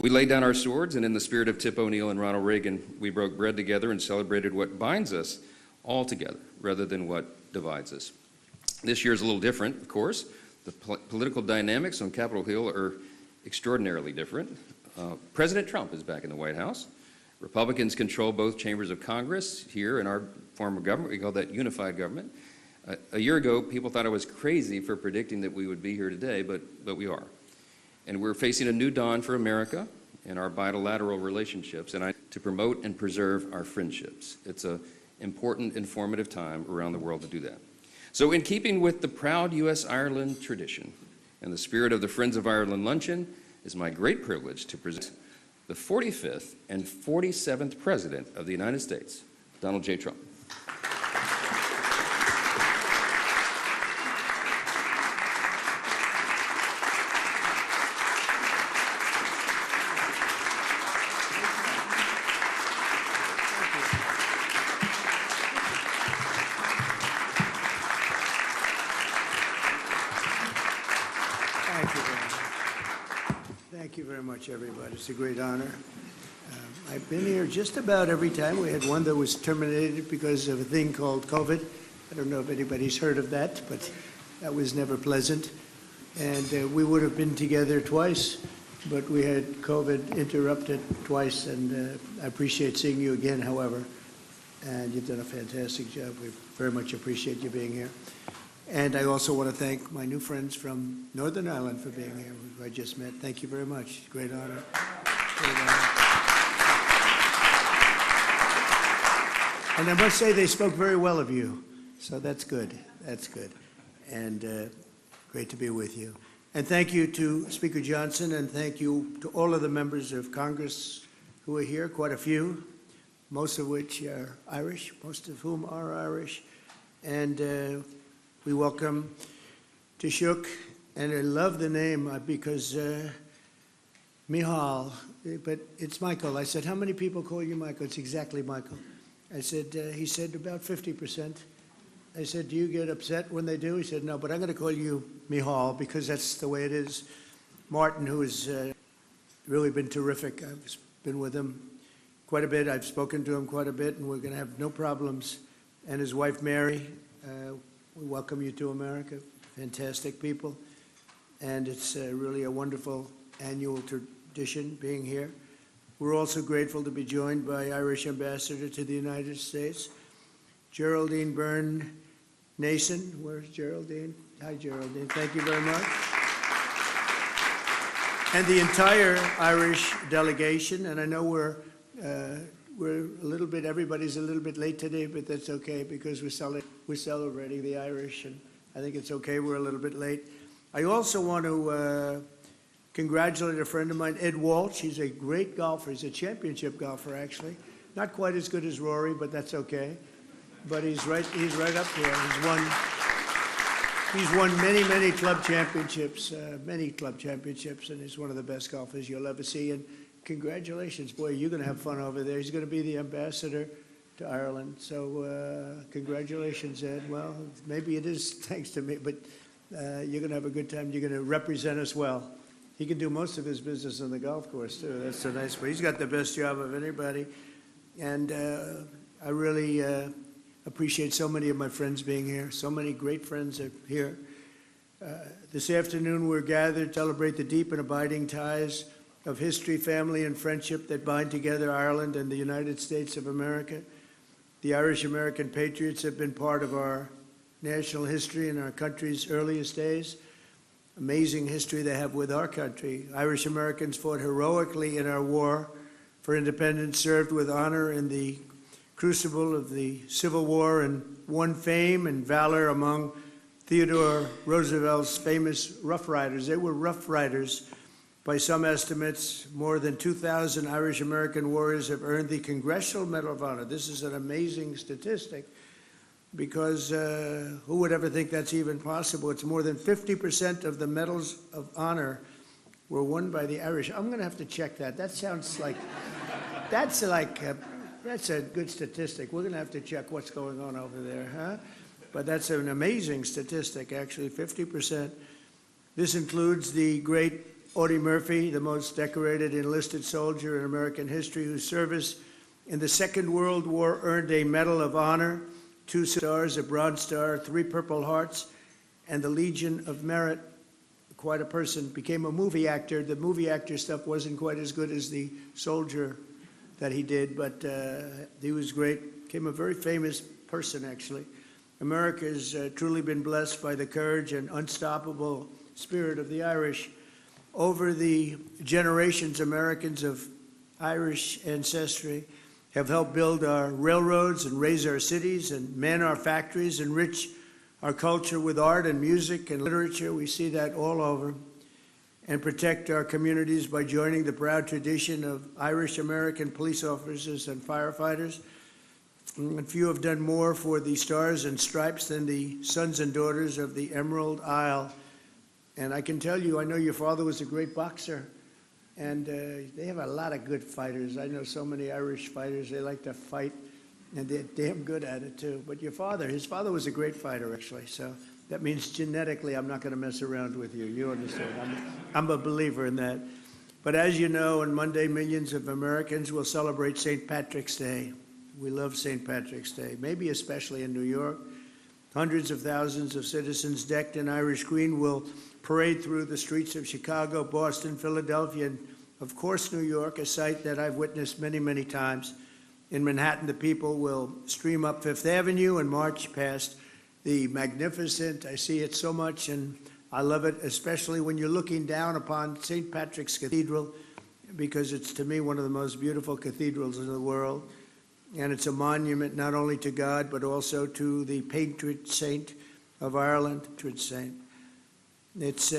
We laid down our swords, and in the spirit of Tip O'Neill and Ronald Reagan, we broke bread together and celebrated what binds us all together rather than what divides us. This year is a little different, of course. The political dynamics on Capitol Hill are extraordinarily different. President Trump is back in the White House. Republicans control both chambers of Congress. Here in our form of government, we call that unified government. A year ago, people thought I was crazy for predicting that we would be here today, but we are. And we're facing a new dawn for America and our bilateral relationships, and to promote and preserve our friendships. It's an important, informative time around the world to do that. So in keeping with the proud U.S.-Ireland tradition and the spirit of the Friends of Ireland Luncheon, it's my great privilege to present the 45th and 47th President of the United States, Donald J. Trump. Thank you very much, everybody. It's a great honor. I've been here just about every time. We had one that was terminated because of a thing called COVID. I don't know if anybody's heard of that, but that was never pleasant. And we would have been together twice, but we had COVID interrupted twice, and I appreciate seeing you again, however. And you've done a fantastic job. We very much appreciate you being here. And I also want to thank my new friends from Northern Ireland for being here, who I just met. Thank you very much. Great honor. Great honor. And I must say they spoke very well of you. So that's good. That's good. And great to be with you. And thank you to Speaker Johnson, and thank you to all of the members of Congress who are here, quite a few, most of which are Irish, most of whom are Irish. And we welcome Taoiseach, and I love the name because Micheál, but it's Michael. I said, how many people call you Michael? It's exactly Michael. I said, he said, about 50%. I said, do you get upset when they do? He said, no, but I'm going to call you Micheál because that's the way it is. Martin, who has really been terrific. I've been with him quite a bit. I've spoken to him quite a bit, and we're going to have no problems. And his wife, Mary, we welcome you to America. Fantastic people. And it's really a wonderful annual tradition being here. We're also grateful to be joined by Irish Ambassador to the United States, Geraldine Byrne Nason. Where's Geraldine? Hi, Geraldine. Thank you very much. And the entire Irish delegation. And I know we're a little bit, everybody's a little bit late today, but that's okay because we're celebrating the Irish, and I think it's okay we're a little bit late. I also want to congratulate a friend of mine, Ed Walsh. He's a great golfer. He's a championship golfer, actually. Not quite as good as Rory, but that's okay. But he's right up there. He's won many club championships, and he's one of the best golfers you'll ever see. And congratulations, boy, you're going to have fun over there. He's going to be the ambassador to Ireland. So congratulations, Ed. Well, maybe it is thanks to me, but you're going to have a good time. You're going to represent us well. He can do most of his business on the golf course, too. That's so nice. But he's got the best job of anybody. And I really appreciate so many of my friends being here. So many great friends are here. This afternoon, we're gathered to celebrate the deep and abiding ties of history, family, and friendship that bind together Ireland and the United States of America. The Irish-American patriots have been part of our national history in our country's earliest days. Amazing history they have with our country. Irish-Americans fought heroically in our war for independence, served with honor in the crucible of the Civil War, and won fame and valor among Theodore Roosevelt's famous Rough Riders. They were Rough Riders. By some estimates, more than 2,000 Irish-American warriors have earned the Congressional Medal of Honor. This is an amazing statistic because who would ever think that's even possible? It's more than 50% of the medals of honor were won by the Irish. I'm going to have to check that. That sounds like, that's a good statistic. We're going to have to check what's going on over there, huh? But that's an amazing statistic, actually, 50%. This includes the great Audie Murphy, the most decorated enlisted soldier in American history, whose service in the Second World War earned a Medal of Honor, 2 stars, a Bronze Star, 3 Purple Hearts, and the Legion of Merit. Quite a person. Became a movie actor. The movie actor stuff wasn't quite as good as the soldier that he did, but he was great. Became a very famous person, actually. America has truly been blessed by the courage and unstoppable spirit of the Irish. Over the generations, Americans of Irish ancestry have helped build our railroads and raise our cities and man our factories, enrich our culture with art and music and literature. We see that all over. And protect our communities by joining the proud tradition of Irish-American police officers and firefighters. And few have done more for the Stars and Stripes than the sons and daughters of the Emerald Isle. And I can tell you, I know your father was a great boxer, and they have a lot of good fighters. I know so many Irish fighters, they like to fight, and they're damn good at it too. But your father, his father was a great fighter, actually, so that means genetically I'm not going to mess around with you. You understand? I'm a believer in that. But as you know, on Monday, millions of Americans will celebrate St. Patrick's Day. We love St. Patrick's Day, maybe especially in New York. Hundreds of thousands of citizens decked in Irish green will parade through the streets of Chicago, Boston, Philadelphia, and of course New York, a sight that I've witnessed many, many times. In Manhattan, the people will stream up Fifth Avenue and march past the magnificent, I see it so much, and I love it, especially when you're looking down upon St. Patrick's Cathedral, because it's, to me, one of the most beautiful cathedrals in the world. And it's a monument not only to God, but also to the patron saint of Ireland, patron saint. It's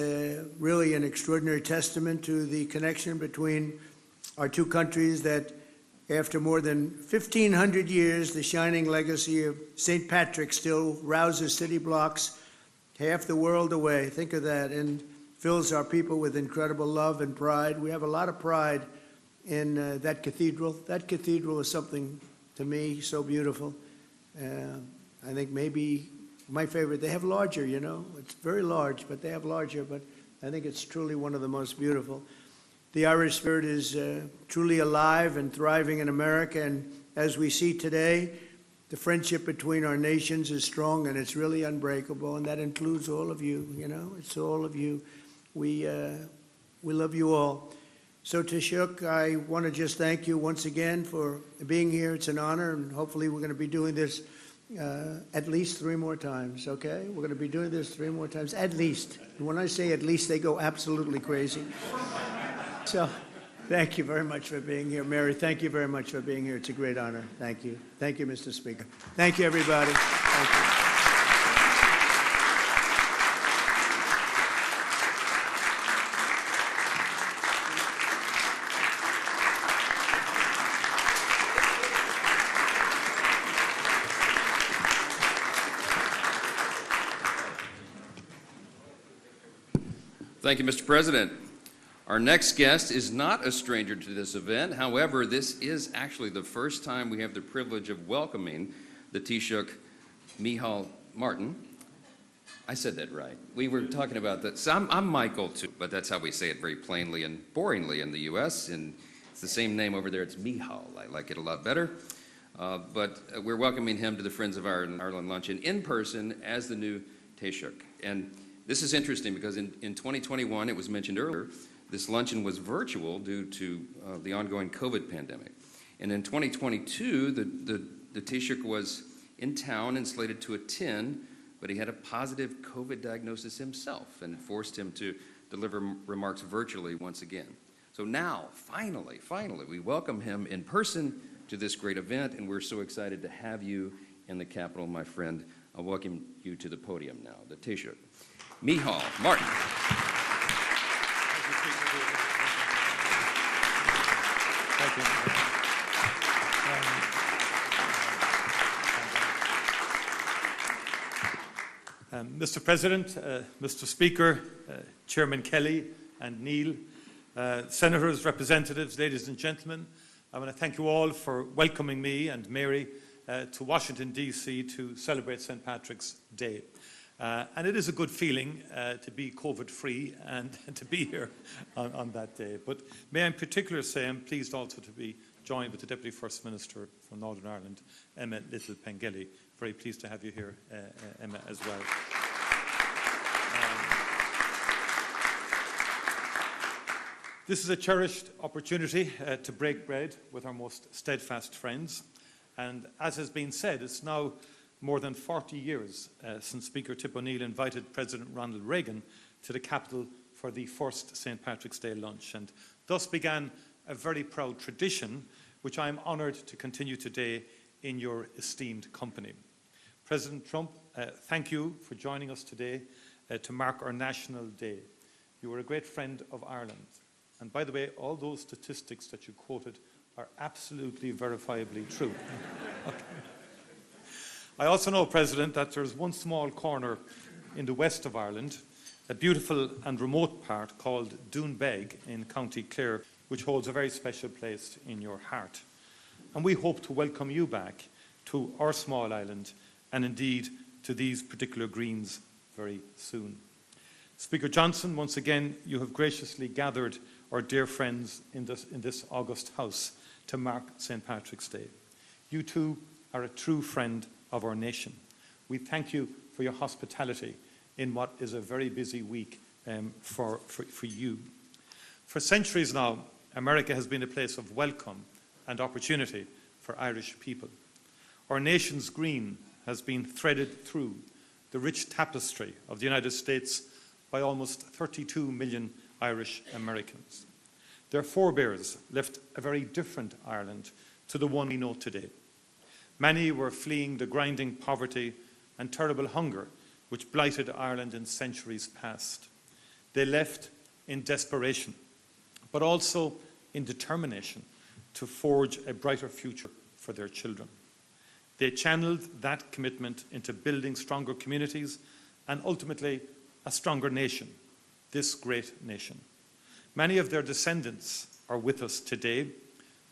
really an extraordinary testament to the connection between our two countries that after more than 1,500 years, the shining legacy of St. Patrick still rouses city blocks half the world away. Think of that, and fills our people with incredible love and pride. We have a lot of pride in that cathedral. That cathedral is something, to me, so beautiful. I think maybe my favorite, they have larger, you know. It's very large, but they have larger, but I think it's truly one of the most beautiful. The Irish spirit is truly alive and thriving in America, and as we see today, the friendship between our nations is strong and it's really unbreakable, and that includes all of you, you know, it's all of you. We love you all. So Taoiseach, I want to just thank you once again for being here. It's an honor, and hopefully we're going to be doing this at least 3 more times, okay? We're going to be doing this 3 more times, at least. And when I say at least, they go absolutely crazy. So thank you very much for being here. Mary, thank you very much for being here. It's a great honor. Thank you. Thank you, Mr. Speaker. Thank you, everybody. Thank you. Thank you, Mr. President. Our next guest is not a stranger to this event. However, this is actually the first time we have the privilege of welcoming the Taoiseach Micheál Martin. I said that right. We were talking about that. So I'm Michael too, but that's how we say it very plainly and boringly in the U.S. And it's the same name over there. It's Micheál. I like it a lot better. But we're welcoming him to the Friends of Ireland Luncheon in person as the new Taoiseach. And this is interesting because in 2021, it was mentioned earlier, this luncheon was virtual due to the ongoing COVID pandemic. And in 2022, the Taoiseach was in town and slated to attend, but he had a positive COVID diagnosis himself, and it forced him to deliver remarks virtually once again. So now, finally, we welcome him in person to this great event, and we're so excited to have you in the Capitol, my friend. I'll welcome you to the podium now, the Taoiseach Micheál Martin. Thank you. Mr. President, Mr. Speaker, Chairman Kelly and Neil, Senators, Representatives, ladies and gentlemen, I want to thank you all for welcoming me and Mary to Washington, D.C. to celebrate St. Patrick's Day. And it is a good feeling to be COVID-free and to be here on that day. But may I in particular say I'm pleased also to be joined with the Deputy First Minister from Northern Ireland, Emma Little-Pengelly. Very pleased to have you here, Emma, as well. This is a cherished opportunity to break bread with our most steadfast friends. And as has been said, it's now more than 40 years since Speaker Tip O'Neill invited President Ronald Reagan to the capital for the first St. Patrick's Day lunch. And thus began a very proud tradition, which I am honoured to continue today in your esteemed company. President Trump, thank you for joining us today to mark our National Day. You are a great friend of Ireland. And by the way, all those statistics that you quoted are absolutely verifiably true. Okay. I also know, President, that there's one small corner in the west of Ireland, a beautiful and remote part called Doonbeg in County Clare, which holds a very special place in your heart. And we hope to welcome you back to our small island and indeed to these particular greens very soon. Speaker Johnson, once again, you have graciously gathered our dear friends in this august house to mark St. Patrick's Day. You too are a true friend of our nation. We thank you for your hospitality in what is a very busy week for you. For centuries now, America has been a place of welcome and opportunity for Irish people. Our nation's green has been threaded through the rich tapestry of the United States by almost 32 million Irish Americans. Their forebears left a very different Ireland to the one we know today. Many were fleeing the grinding poverty and terrible hunger which blighted Ireland in centuries past. They left in desperation, but also in determination to forge a brighter future for their children. They channeled that commitment into building stronger communities and ultimately a stronger nation, this great nation. Many of their descendants are with us today,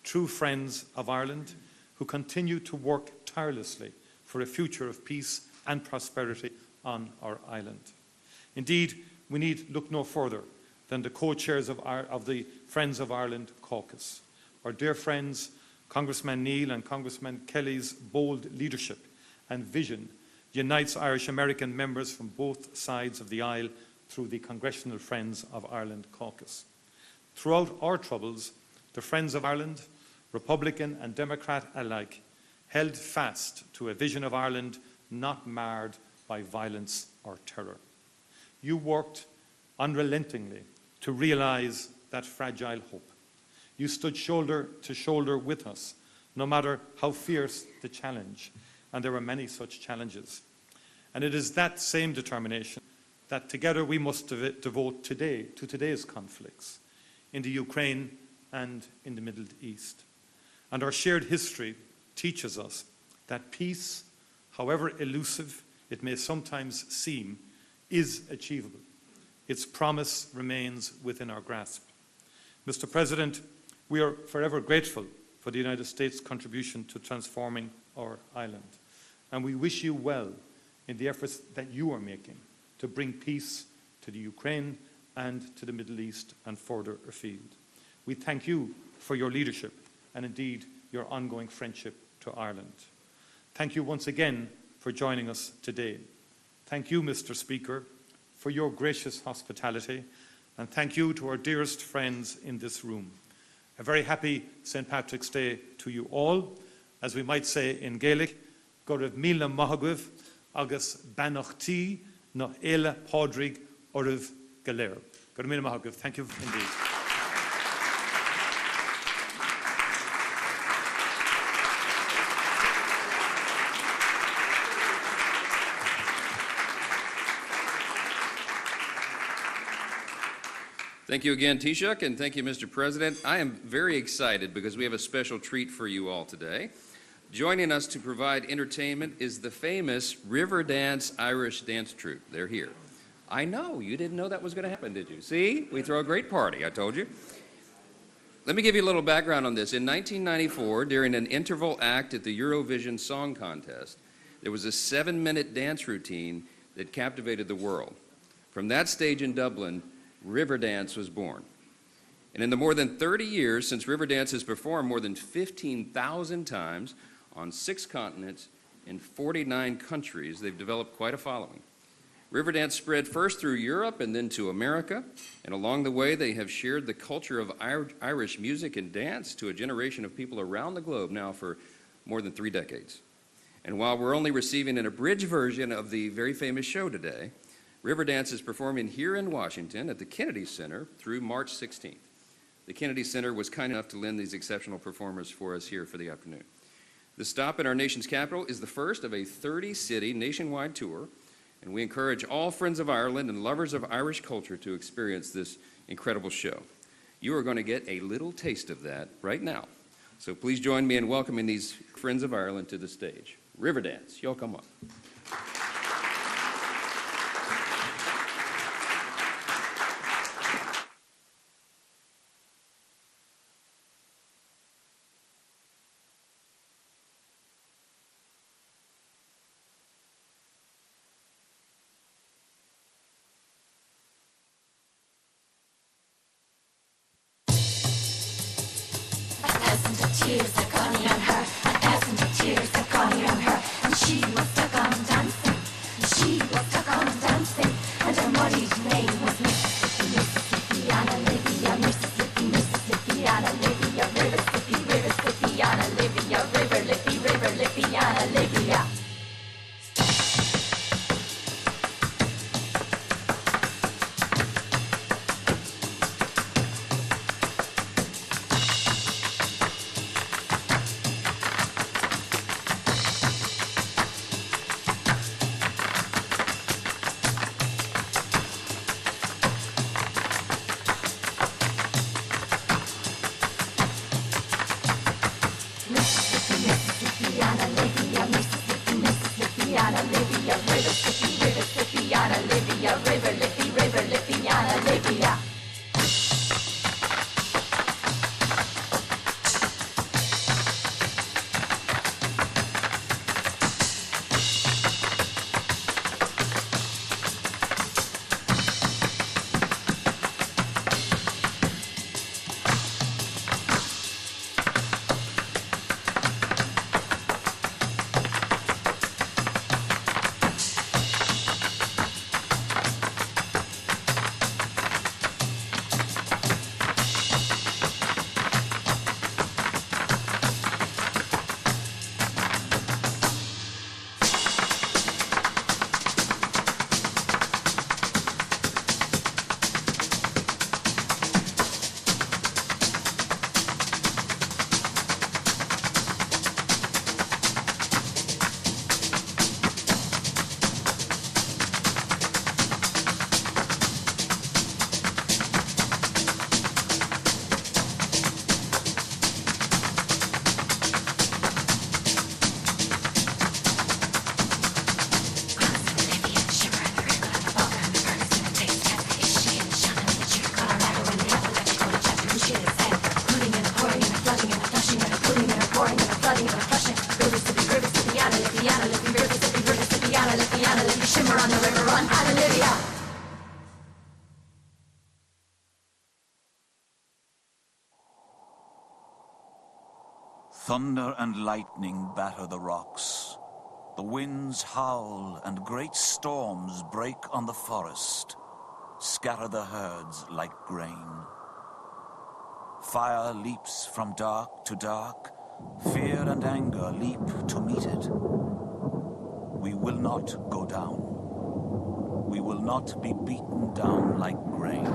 true friends of Ireland, who continue to work tirelessly for a future of peace and prosperity on our island. Indeed, we need look no further than the co-chairs of the Friends of Ireland caucus. Our dear friends, Congressman Neil and Congressman Kelly's bold leadership and vision unites Irish American members from both sides of the aisle through the Congressional Friends of Ireland caucus. Throughout our troubles, the Friends of Ireland, Republican and Democrat alike, held fast to a vision of Ireland not marred by violence or terror. You worked unrelentingly to realise that fragile hope. You stood shoulder to shoulder with us, no matter how fierce the challenge, and there were many such challenges. And it is that same determination that together we must devote today to today's conflicts in the Ukraine and in the Middle East. And our shared history teaches us that peace, however elusive it may sometimes seem, is achievable. Its promise remains within our grasp. Mr. President, we are forever grateful for the United States' contribution to transforming our island. And we wish you well in the efforts that you are making to bring peace to the Ukraine and to the Middle East and further afield. We thank you for your leadership and indeed your ongoing friendship to Ireland. Thank you once again for joining us today. Thank you, Mr. Speaker, for your gracious hospitality, and thank you to our dearest friends in this room. A very happy St. Patrick's Day to you all. As we might say in Gaelic, go raibh míle maithagah agus bannachtí nó éile pádraig oraibh go léir. Go raibh míle maithagah. Thank you indeed. Thank you again, Taoiseach, and thank you, Mr. President. I am very excited because we have a special treat for you all today. Joining us to provide entertainment is the famous Riverdance Irish dance troupe. They're here. I know, you didn't know that was going to happen, did you? See, we throw a great party, I told you. Let me give you a little background on this. In 1994, during an interval act at the Eurovision Song Contest, there was a 7-minute dance routine that captivated the world. From that stage in Dublin, Riverdance was born. And in the more than 30 years since Riverdance has performed more than 15,000 times on 6 continents in 49 countries, they've developed quite a following. Riverdance spread first through Europe and then to America, and along the way they have shared the culture of Irish music and dance to a generation of people around the globe now for more than 3 decades. And while we're only receiving an abridged version of the very famous show today, Riverdance is performing here in Washington at the Kennedy Center through March 16th. The Kennedy Center was kind enough to lend these exceptional performers for us here for the afternoon. The stop in our nation's capital is the first of a 30-city nationwide tour, and we encourage all friends of Ireland and lovers of Irish culture to experience this incredible show. You are going to get a little taste of that right now. So please join me in welcoming these friends of Ireland to the stage. Riverdance, y'all come up. Tears are falling on her, a thousand tears are falling on her, and she was stuck on dancing, she was stuck on dancing, and her muddied name was Mississippi, Mississippi, on Olivia, Mississippi, Mississippi, on Olivia, River-Sippy, River-Sippy, on Olivia, River-Lippy, River-Lippy, on Olivia. Thunder and lightning batter the rocks. The winds howl and great storms break on the forest, scatter the herds like grain. Fire leaps from dark to dark, fear and anger leap to meet it. We will not go down. We will not be beaten down like grain.